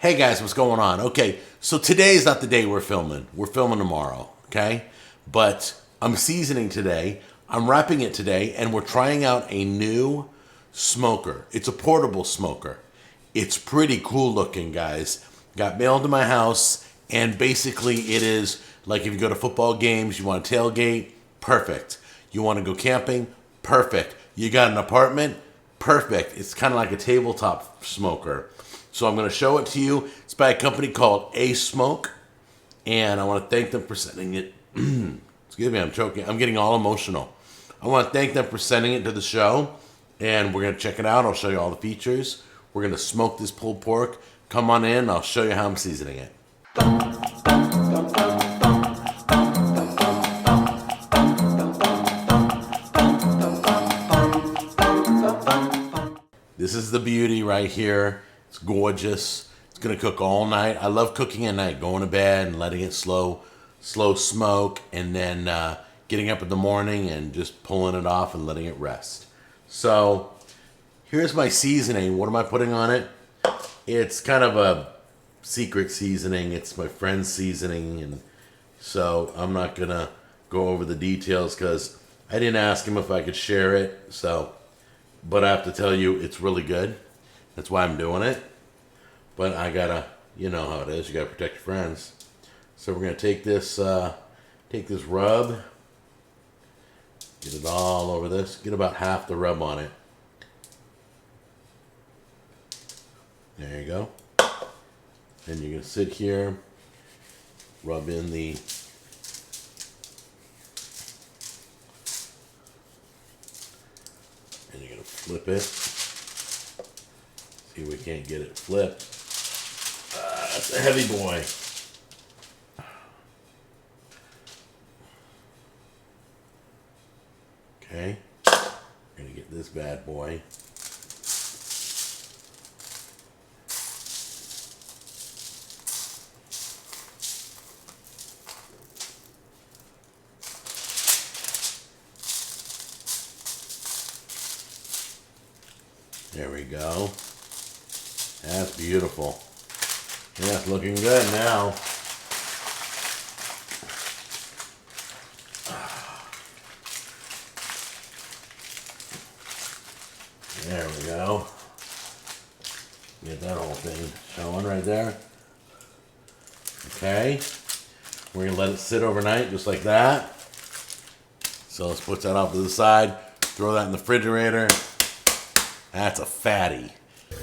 Hey guys, what's going on? Okay, so today is not the day we're filming. We're filming tomorrow, okay? But I'm seasoning today. I'm wrapping it today, and we're trying out a new smoker. It's a portable smoker. It's pretty cool looking, guys. Got mailed to my house, and basically it is like if you go to football games, you want to tailgate, perfect. You want to go camping, perfect. You got an apartment, perfect. It's kind of like a tabletop smoker. So I'm going to show it to you. It's by a company called Asmoke, and I want to thank them for sending it. Excuse me, I'm choking. I'm getting all emotional. I want to thank them for sending it to the show, and we're going to check it out. I'll show you all the features. We're going to smoke this pulled pork. Come on in. I'll show you how I'm seasoning it. This is the beauty right here. It's gorgeous. It's gonna cook all night. I love cooking at night, going to bed and letting it slow smoke, and then getting up in the morning and just pulling it off and letting it rest. So here's my seasoning. What am I putting on it? It's kind of a secret seasoning. It's my friend's seasoning, and so I'm not gonna go over the details because I didn't ask him if I could share it. So, but I have to tell you, it's really good. That's why I'm doing it. But I gotta, you know how it is. You gotta protect your friends. So we're gonna take this rub, get it all over this. Get about half the rub on it. There you go. And you're gonna sit here, rub in the and you're gonna flip it. See, we can't get it flipped. That's a heavy boy. Okay, we're gonna get this bad boy. There we go. That's beautiful. Yeah, it's looking good now. There we go. Get that whole thing showing right there. Okay. We're going to let it sit overnight just like that. So let's put that off to the side. Throw that in the refrigerator. That's a fatty.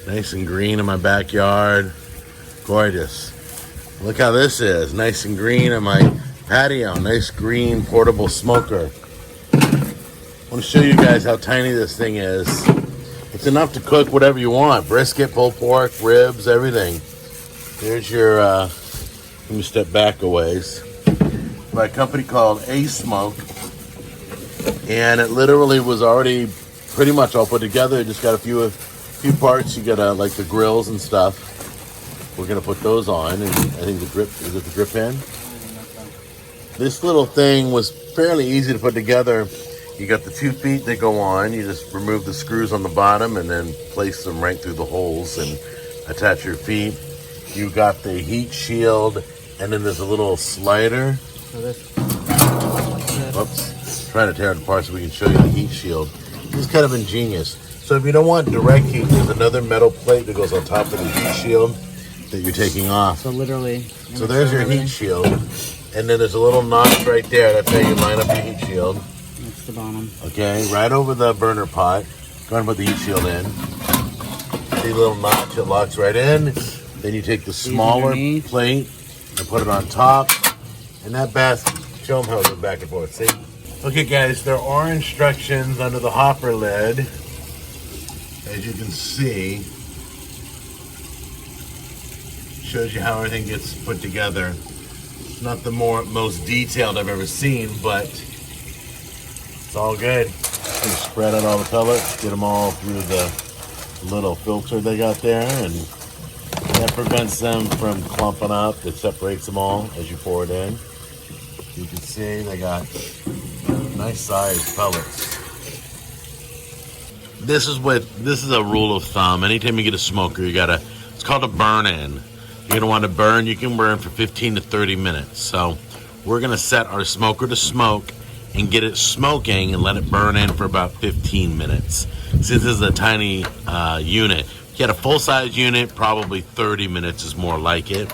Nice and green in my backyard. Gorgeous. Look how this is. Nice and green in my patio. Nice green portable smoker. I want to show you guys how tiny this thing is. It's enough to cook whatever you want. Brisket, pulled pork, ribs, everything. There's your, let me step back a ways. By a company called Asmoke. And it literally was already pretty much all put together. Just got a few parts. You got like the grills and stuff. We're gonna put those on, and I think the drip, is it the drip pan? This little thing was fairly easy to put together. You got the 2 feet that go on. You just remove the screws on the bottom and then place them right through the holes and attach your feet. You got the heat shield, and then there's a little slider. So this. Oops, trying to tear it apart so we can show you the heat shield. This is kind of ingenious. So if you don't want direct heat, there's another metal plate that goes on top of the heat shield that you're taking off. So literally. So there's your heat shield, and then there's a little notch right there. That's how you line up your heat shield. That's the bottom. Okay, right over the burner pot. Go ahead and put the heat shield in. See the little notch, it locks right in. Then you take the smaller plate and put it on top. And that basket, show them how it goes back and forth, see? Okay guys, there are instructions under the hopper lid. As you can see, shows you how everything gets put together. It's not the most detailed I've ever seen, but it's all good. Just spread out all the pellets, get them all through the little filter they got there, and that prevents them from clumping up. It separates them all as you pour it in. You can see they got nice sized pellets. This is a rule of thumb. Anytime you get a smoker, it's called a burn-in. You're going to want to burn. You can burn for 15 to 30 minutes. So we're going to set our smoker to smoke and get it smoking and let it burn in for about 15 minutes. Since this is a tiny unit, if you had a full-size unit, probably 30 minutes is more like it.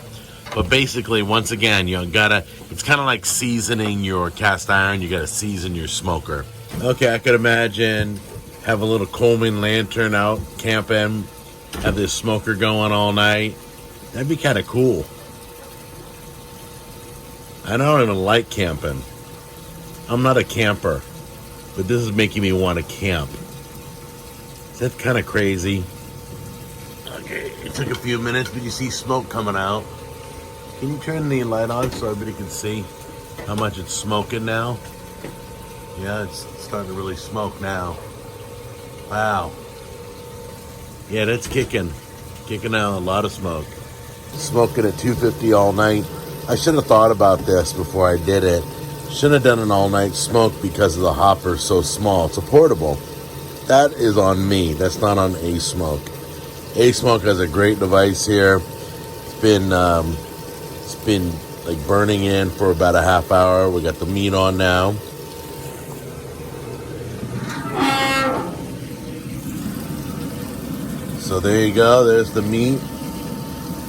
But basically, once again, you gotta, it's kind of like seasoning your cast iron. You gotta season your smoker. Okay, I could imagine have a little Coleman lantern out camping, have this smoker going all night. That'd be kind of cool. I don't even like camping. I'm not a camper, but this is making me want to camp. Is that kind of crazy? Okay, it took a few minutes, but you see smoke coming out. Can you turn the light on so everybody can see how much it's smoking now? Yeah, it's starting to really smoke now. Wow. Yeah, that's kicking out a lot of smoke. Smoking at 250 all night. I should have thought about this before I did it. Shouldn't have done an all-night smoke because of the hopper so small. It's a portable. That is on me. That's not on Asmoke. Asmoke has a great device here. It's been like burning in for about a half hour. We got the meat on now. So there you go. There's the meat.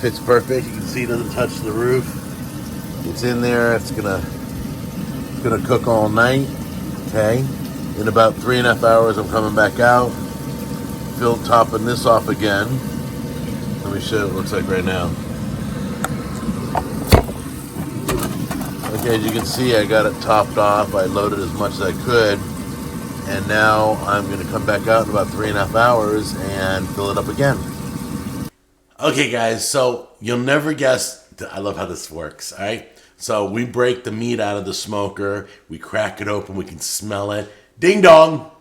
Fits perfect. You can see it doesn't touch the roof. It's in there. It's gonna cook all night. Okay. In about 3.5 hours, I'm coming back out. Topping this off again. Let me show you what it looks like right now. Okay, as you can see, I got it topped off. I loaded as much as I could. And now I'm going to come back out in about 3.5 hours and fill it up again. Okay, guys, so you'll never guess. I love how this works, all right? So we break the meat out of the smoker. We crack it open. We can smell it. Ding dong.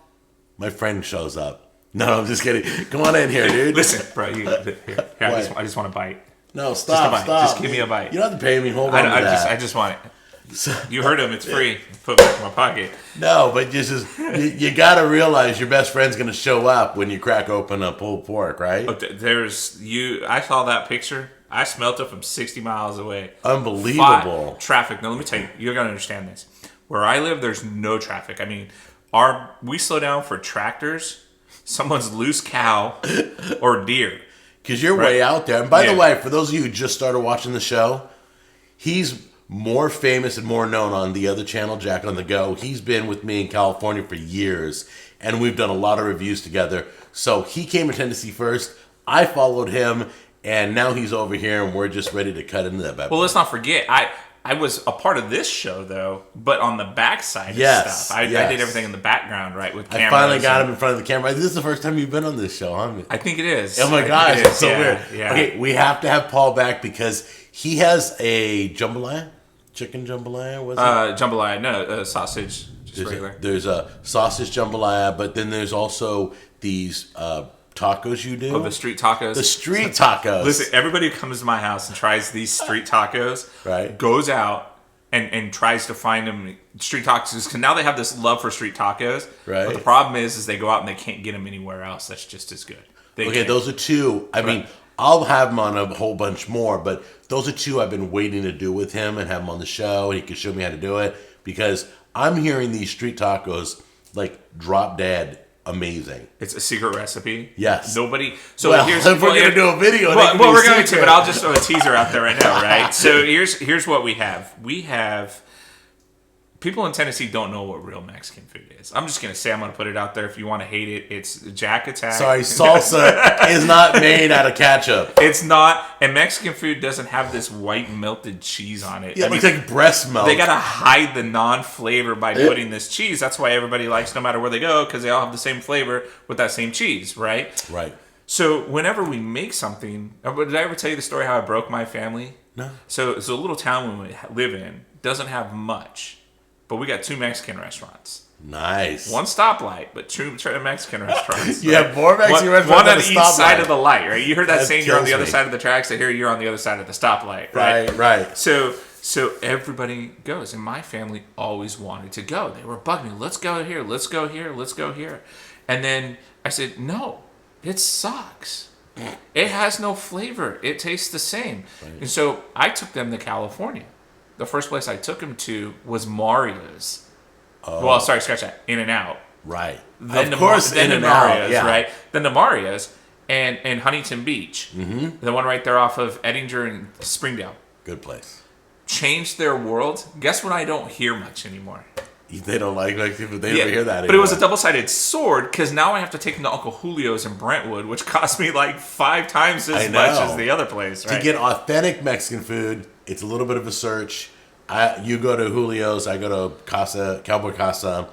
My friend shows up. No, I'm just kidding. Come on in here, dude. Listen, bro, I just want a bite. No, stop. Just give me a bite. You don't have to pay me. Hold on to that. I just want it. So, you heard him. It's free. Put it back in my pocket. No, but you got to realize your best friend's going to show up when you crack open a pulled pork, right? Oh, I saw that picture. I smelt it from 60 miles away. Unbelievable. Traffic. Now, let me tell you. You're going to understand this. Where I live, there's no traffic. I mean, we slow down for tractors, someone's loose cow, or deer. Because you're way out there. And by the way, for those of you who just started watching the show, he's more famous and more known on the other channel, Jack on the Go. He's been with me in California for years, and we've done a lot of reviews together. So he came to Tennessee first. I followed him, and now he's over here, and we're just ready to cut into that bad boy. Well, let's not forget, I was a part of this show, though, but on the backside of stuff. I did everything in the background, right, with cameras. I finally got him in front of the camera. This is the first time you've been on this show, huh? I think it is. Oh, my gosh, it's so weird. Yeah. Okay, we have to have Paul back because he has a jambalaya. Chicken jambalaya, was it? Jambalaya, no, sausage, just regular. There's a sausage jambalaya, but then there's also these tacos you do. Oh, the street tacos. The street tacos. Listen, everybody who comes to my house and tries these street tacos goes out and tries to find them street tacos, because now they have this love for street tacos. Right. But the problem is they go out and they can't get them anywhere else. That's just as good. Those are two. I mean, I'll have him on a whole bunch more, but those are two I've been waiting to do with him and have him on the show, and he can show me how to do it, because I'm hearing these street tacos like drop dead amazing. It's a secret recipe. Yes. Nobody. So here's if we're gonna do a video. Well, we're going to, but I'll just throw a teaser out there right now, right? So here's what we have. We have. People in Tennessee don't know what real Mexican food is. I'm just going to say, I'm going to put it out there. If you want to hate it, it's Jack Attack. Sorry, salsa is not made out of ketchup. It's not. And Mexican food doesn't have this white melted cheese on it. Yeah, it looks like breast milk. They got to hide the non-flavor by putting this cheese. That's why everybody likes no matter where they go, because they all have the same flavor with that same cheese, right? Right. So whenever we make something... Did I ever tell you the story how I broke my family? No. So it's a little town we live in. Doesn't have much. But we got 2 Mexican restaurants. Nice. 1 stoplight, but 2 Mexican restaurants. You have more Mexican restaurants one on each side of the light, right? You heard that saying, you're on the other side of the tracks, so here you're on the other side of the stoplight, right? Right. So everybody goes, and my family always wanted to go. They were bugging me, let's go here, let's go here, let's go here. And then I said, no, it sucks. It has no flavor. It tastes the same. Right. And so I took them to California. The first place I took them to was Mario's. Oh. Well, sorry, scratch that. In-N-Out. Right. Then of course, In-N-Out. Yeah. Right. Then the Mario's and Huntington Beach. Mm-hmm. The one right there off of Ettinger and Springdale. Good place. Changed their world. Guess what I don't hear much anymore? They don't like people. They never hear that anymore. But it was a double-sided sword because now I have to take them to Uncle Julio's in Brentwood, which cost me like 5 times as much as the other place. Right? To get authentic Mexican food, it's a little bit of a search. You go to Julio's, I go to Cowboy Casa.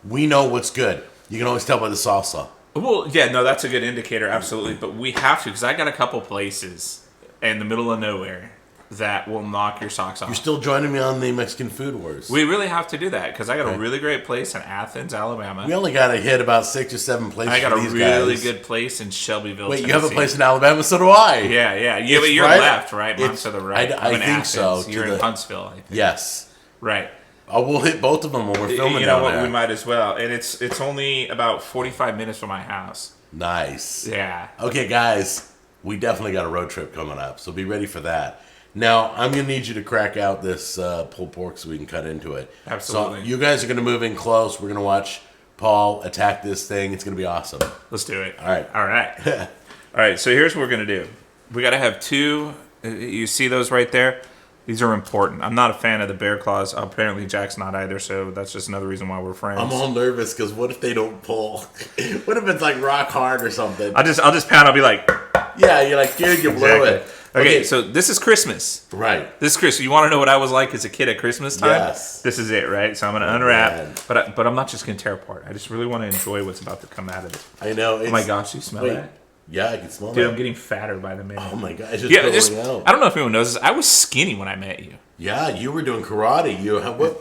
We know what's good. You can always tell by the salsa. Well, yeah, no, that's a good indicator, absolutely. But we have to because I got a couple places in the middle of nowhere that will knock your socks off. You're still joining me on the Mexican food wars. We really have to do that because I got a really great place in Athens, Alabama. We only got to hit about 6 or 7 places. I got a really good place in Shelbyville. Wait, Tennessee. You have a place in Alabama? So do I. Yeah. But you're right? Left, right? I'm to the right. I think Athens. so. You're in Huntsville, I think. Yes. Right. We'll hit both of them when we're filming. You know what? We might as well. And it's only about 45 minutes from my house. Nice. Yeah. Okay, guys, we definitely got a road trip coming up, so be ready for that. Now, I'm going to need you to crack out this pulled pork so we can cut into it. Absolutely. So you guys are going to move in close. We're going to watch Paul attack this thing. It's going to be awesome. Let's do it. All right. All right, so here's what we're going to do. We got to have 2. You see those right there? These are important. I'm not a fan of the bear claws. Apparently, Jack's not either, so that's just another reason why we're friends. I'm all nervous because what if they don't pull? What if it's like rock hard or something? I'll just pound. I'll be like... Yeah, you're like, dude, you blew it. Okay, so this is Christmas. Right. This is Christmas. You want to know what I was like as a kid at Christmas time? Yes. This is it, right? So I'm going to unwrap, but I'm not just going to tear apart. I just really want to enjoy what's about to come out of it. I know. Oh my gosh, you smell that? Yeah, I can smell Dude, that. I'm getting fatter by the minute. Oh my god, it's just going out. I don't know if anyone knows this. I was skinny when I met you. Yeah, you were doing karate.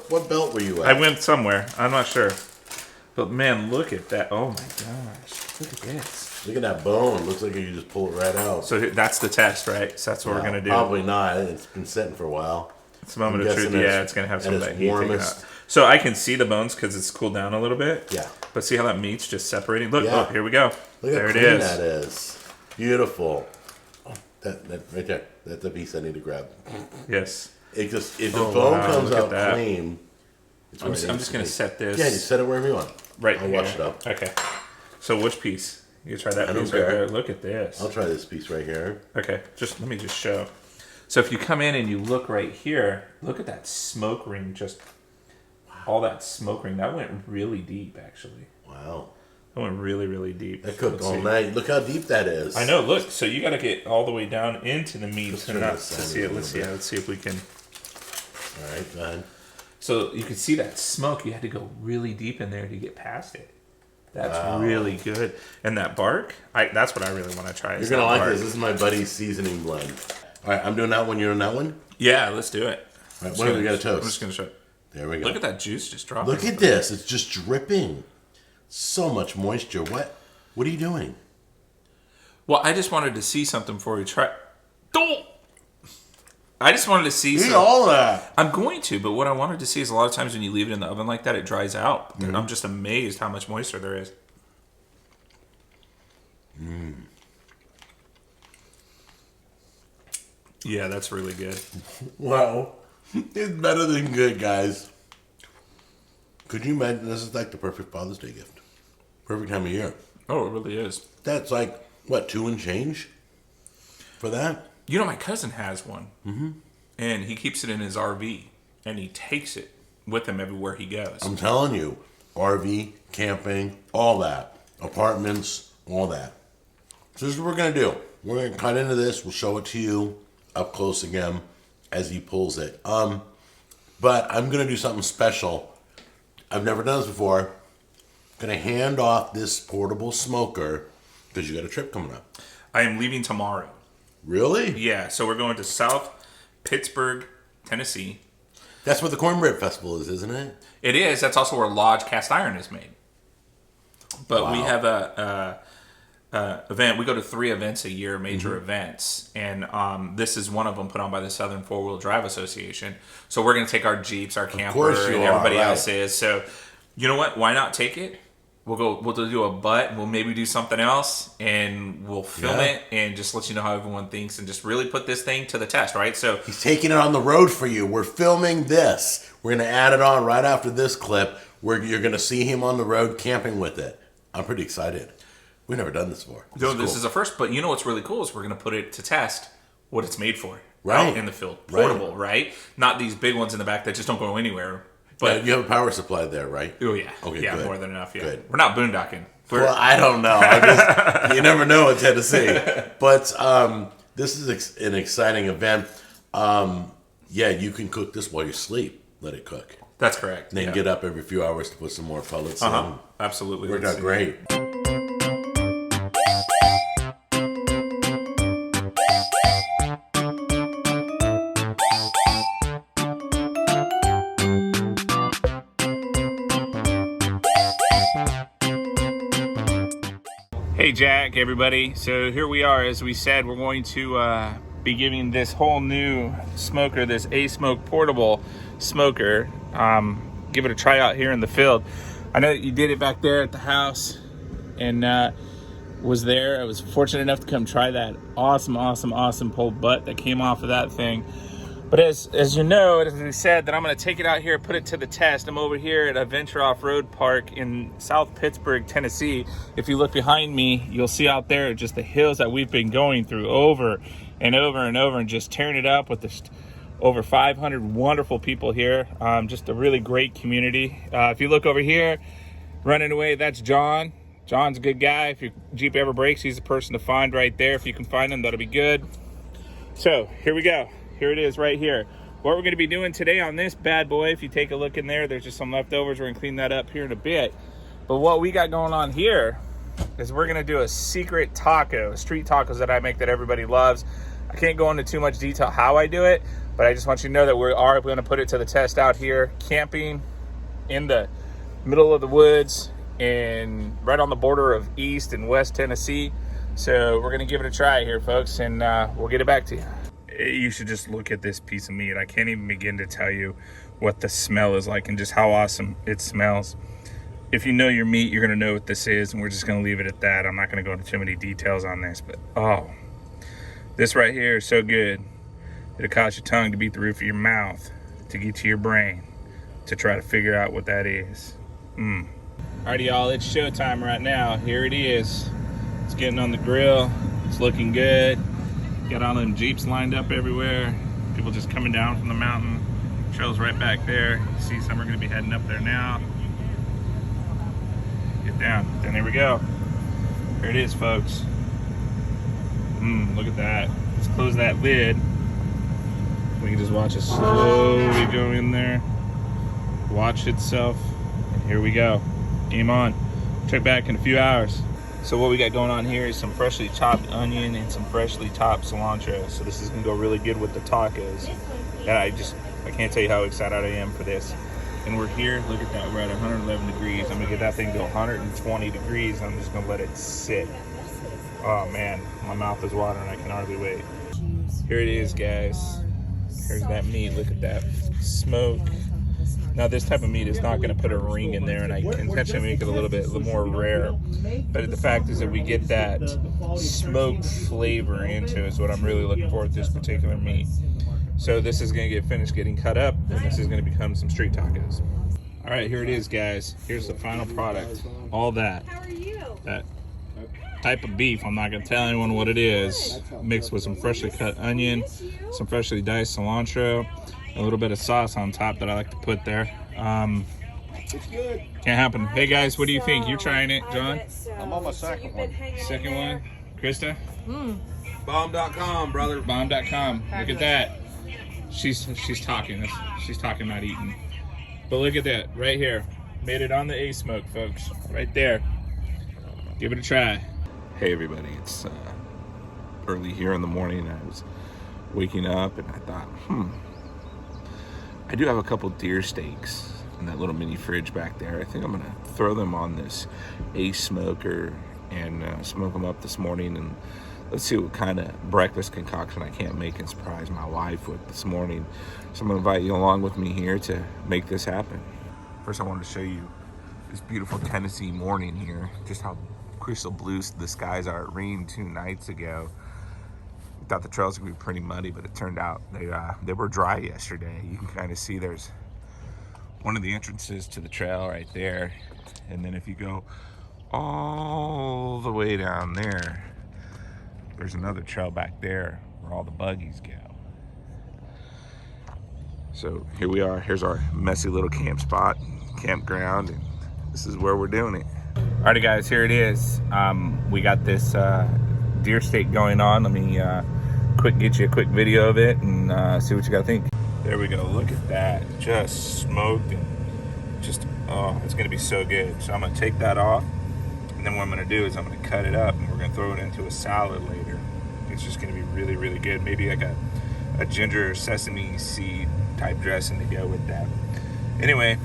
What belt were you at? I went somewhere. I'm not sure. But man, look at that. Oh my gosh. Look at this. Look at that bone. Looks like you just pull it right out. So that's the test, right? So that's what we're going to do. Probably not. It's been sitting for a while. It's a moment of truth. Yeah, it's going to have some of that heat taken out. warmest. So I can see the bones because it's cooled down a little bit. Yeah. But see how that meat's just separating? Look, look, here we go. Look there how it clean is. that is. Beautiful. Oh, that right there. That's the piece I need to grab. Yes. It just if the bone comes out clean. I'm just going to set this. Yeah, you set it wherever you want. Right. I'll wash it up. Okay. So which piece? You try that piece right there. Look at this. I'll try this piece right here. Okay. Let me just show. So if you come in and you look right here, look at that smoke ring. Just all that smoke ring. That went really deep, actually. Wow. That went really, really deep. That cooked all night. Look how deep that is. I know. Look. So you got to get all the way down into the meat to see it. Let's see if we can. All right. Go ahead. So you can see that smoke. You had to go really deep in there to get past it. That's really good. And that bark, that's what I really want to try. You're going to like this. This is my buddy's seasoning blend. All right, I'm doing that one. You're doing that one? Yeah, let's do it. All right, what do we got to toast? I'm just going to show it. There we go. Look at that juice just dropping. Look at this. It's just dripping. So much moisture. What are you doing? Well, I just wanted to see something before we try. Don't! I just wanted to see Eat all that. I'm going to, but what I wanted to see is a lot of times when you leave it in the oven like that, it dries out. Mm-hmm. I'm just amazed how much moisture there is. Yeah, that's really good. Wow. It's better than good, guys. Could you imagine? This is like the perfect Father's Day gift. Perfect time of year. Oh, it really is. That's like, what, 2 and change for that? You know, my cousin has one. Mm-hmm. And he keeps it in his RV. And he takes it with him everywhere he goes. I'm telling you. RV, camping, all that. Apartments, all that. So this is what we're going to do. We're going to cut into this. We'll show it to you up close again as he pulls it. But I'm going to do something special. I've never done this before. I'm going to hand off this portable smoker because you got a trip coming up. I am leaving tomorrow. Really? Yeah, so we're going to South Pittsburgh, Tennessee. That's what the Cornbread Festival is, isn't it? It is. That's also where Lodge Cast Iron is made. But we have a event. We go to 3 events a year, major events, and this is one of them put on by the Southern Four Wheel Drive Association. So we're going to take our Jeeps, our camper, and everybody else is. So, you know what? Why not take it? We'll do a butt, and we'll maybe do something else, and we'll film it and just let you know how everyone thinks, and just really put this thing to the test, right? So he's taking it on the road for you. We're filming this. We're going to add it on right after this clip, where you're going to see him on the road camping with it. I'm pretty excited. We've never done this before. This is a first, but you know what's really cool is we're going to put it to test what it's made for. Right. Out in the field. Portable, right? Not these big ones in the back that just don't go anywhere. But you have a power supply there, right? Oh, yeah. Okay, yeah, good. more than enough, yeah. Good. We're not boondocking. Well, I don't know. You never know in Tennessee. But this is an exciting event. You can cook this while you sleep. Let it cook. That's correct. And then get up every few hours to put some more pellets in. Absolutely. Worked out great. Hey Jack, everybody. So here we are. As we said, we're going to be giving this whole new smoker, this Asmoke portable smoker, give it a try out here in the field. I know that you did it back there at the house and was there. I was fortunate enough to come try that awesome pulled butt that came off of that thing. But as you know, as we said, that I'm going to take it out here, put it to the test. I'm over here at Adventure Off-Road Park in South Pittsburgh, Tennessee. If you look behind me, you'll see out there just the hills that we've been going through over and over and over and just tearing it up with this over 500 wonderful people here. Just a really great community. If you look over here, running away, that's John. John's a good guy. If your Jeep ever breaks, he's the person to find right there. If you can find him, that'll be good. So here we go. Here it is right here. What we're going to be doing today on this bad boy, if you take a look in there, there's just some leftovers. We're going to clean that up here in a bit. But what we got going on here is we're going to do a secret taco, street tacos that I make that everybody loves. I can't go into too much detail how I do it, but I just want you to know that we are going to put it to the test out here, camping in the middle of the woods and right on the border of East and West Tennessee. So we're going to give it a try here, folks, and we'll get it back to you. You should just look at this piece of meat. I can't even begin to tell you what the smell is like and just how awesome it smells. If you know your meat, you're going to know what this is, and we're just going to leave it at that. I'm not going to go into too many details on this, but oh, this right here is so good. It'll cause your tongue to beat the roof of your mouth, to get to your brain, to try to figure out what that is. Alrighty, y'all, it's showtime right now. Here it is. It's getting on the grill. It's looking good. Got all them Jeeps lined up everywhere. People just coming down from the mountain. Trail's right back there. You see some are going to be heading up there now. Get down. Then there we go. Here it is, folks. Look at that. Let's close that lid. We can just watch it slowly go in there. Watch itself. And here we go. Game on. Check back in a few hours. So what we got going on here is some freshly chopped onion and some freshly chopped cilantro. So this is gonna go really good with the tacos. And I can't tell you how excited I am for this. And we're here, look at that, we're at 111 degrees. I'm gonna get that thing to 120 degrees. I'm just gonna let it sit. Oh man, my mouth is watering, I can hardly wait. Here it is, guys. Here's that meat, look at that smoke. Now this type of meat is not going to put a ring in there, and I can intentionally make it a little more rare. But the fact is that we get that smoked flavor into it is what I'm really looking for with this particular meat. So this is going to get finished getting cut up, and this is going to become some street tacos. All right, here it is, guys. Here's the final product. All that. That type of beef, I'm not going to tell anyone what it is, mixed with some freshly cut onion, some freshly diced cilantro, a little bit of sauce on top that I like to put there. Can't happen. Hey guys, what do you think? You're trying it, John? I'm on my second one. Second one? Krista? Bomb.com, brother. Bomb.com. Look at that. She's talking. She's talking, not eating. But look at that right here. Made it on the Asmoke, folks. Right there. Give it a try. Hey everybody, it's early here in the morning. I was waking up and I thought, I do have a couple deer steaks in that little mini fridge back there. I think I'm gonna throw them on this Asmoker and smoke them up this morning, and let's see what kind of breakfast concoction I can't make and surprise my wife with this morning. So I'm gonna invite you along with me here to make this happen. First I wanted to show you this beautiful Tennessee morning here. Just how crystal blue the skies are. It rained 2 nights ago. We thought the trails would be pretty muddy, but it turned out they were dry yesterday. You can kind of see there's one of the entrances to the trail right there, and then if you go all the way down there, there's another trail back there where all the buggies go. So here we are. Here's our messy little camp spot, campground, and this is where we're doing it. Alrighty guys, here it is. We got this deer steak going on. Let me get you a quick video of it and see what you gotta think. There we go, look at that. Just smoked and just, oh, it's gonna be so good. So I'm gonna take that off, and then what I'm gonna do is I'm gonna cut it up and we're gonna throw it into a salad later. It's just gonna be really, really good. Maybe like a ginger sesame seed type dressing to go with that. Anyway,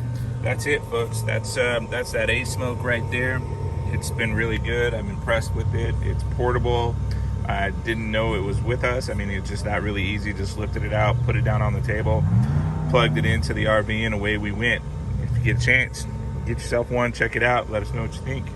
that's it, folks. That's that Asmoke right there. It's been really good. I'm impressed with it. It's portable. I didn't know it was with us. I mean, it's just not really easy. Just lifted it out, put it down on the table, plugged it into the RV, and away we went. If you get a chance, get yourself one, check it out. Let us know what you think.